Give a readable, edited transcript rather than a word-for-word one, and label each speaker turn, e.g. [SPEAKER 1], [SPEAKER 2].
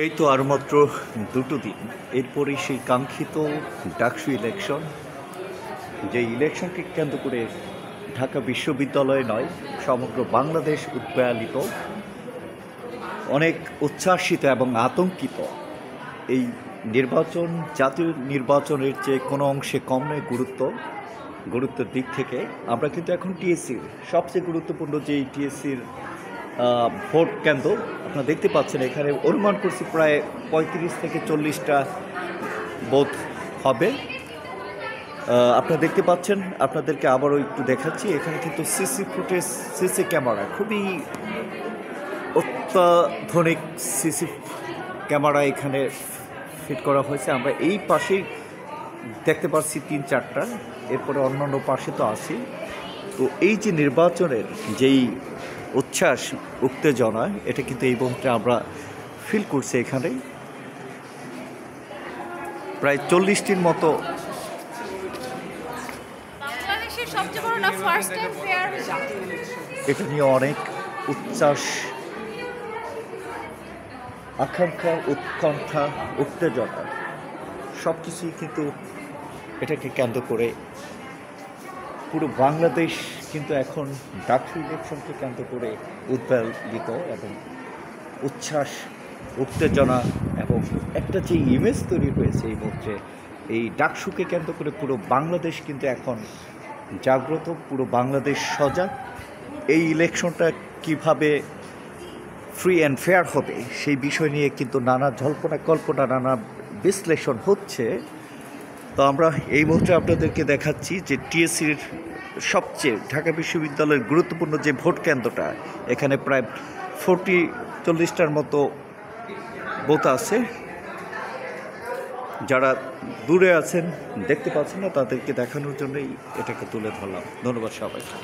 [SPEAKER 1] এই তো আর মাত্র দুটো দিন, এরপরেই সেই কাঙ্ক্ষিত ডাকসু ইলেকশন। যে ইলেকশনকে কেন্দ্র করে ঢাকা বিশ্ববিদ্যালয়ে নয়, সমগ্র বাংলাদেশ উদ্বেলিত, অনেক উচ্ছ্বাসিত এবং আতঙ্কিত। এই নির্বাচন জাতীয় নির্বাচনের যে কোনো অংশে কম নয় গুরুত্বের দিক থেকে। আমরা কিন্তু এখন টিএসসির সবচেয়ে গুরুত্বপূর্ণ যে টিএসসির ভোট কেন্দ্র আপনারা দেখতে পাচ্ছেন, এখানে অনুমান করছি প্রায় 35 থেকে 40টা বোধ হবে। আপনারা দেখতে পাচ্ছেন, আপনাদেরকে আবারও একটু দেখাচ্ছি, এখানে কিন্তু সিসি ক্যামেরা, খুবই অত্যাধুনিক সিসি ক্যামেরা এখানে ফিট করা হয়েছে। আমরা এই পাশেই দেখতে পাচ্ছি 3-4টা, এরপরে অন্যান্য পাশে তো আছি। তো এই যে নির্বাচনের যেই উচ্ছ্বাস উত্তেজনা, এটা কিন্তু এই মুহূর্তে আমরা ফিল করছি। এখানে প্রায় 40টির মতো এটা নিয়ে অনেক উচ্ছ্বাস, আকাঙ্ক্ষা, উৎকণ্ঠা, উত্তেজনা সব কিছুই কিন্তু এটাকে কেন্দ্র করে পুরো বাংলাদেশ কিন্তু এখন ডাকসু ইলেকশনকে কেন্দ্র করে উদ্বেলিত এবং উচ্ছ্বাস, উত্তেজনা এবং একটা যে ইমেজ তৈরি হয়েছে এই মুহূর্তে এই ডাকসুকে কেন্দ্র করে পুরো বাংলাদেশ কিন্তু এখন জাগ্রত, পুরো বাংলাদেশ সজাগ। এই ইলেকশনটা কিভাবে ফ্রি অ্যান্ড ফেয়ার হবে সেই বিষয় নিয়ে কিন্তু নানা জল্পনা কল্পনা, নানা বিশ্লেষণ হচ্ছে। তো আমরা এই মুহূর্তে আপনাদেরকে দেখাচ্ছি যে টিএসসির সবচেয়ে ঢাকা বিশ্ববিদ্যালয়ের গুরুত্বপূর্ণ যে ভোট কেন্দ্রটা, এখানে প্রায় 40-50টার মতো বুথ আছে। যারা দূরে আছেন দেখতে পাচ্ছেন না, তাদেরকে দেখানোর জন্যই এটাকে তুলে ধরলাম। ধন্যবাদ সবাইকে।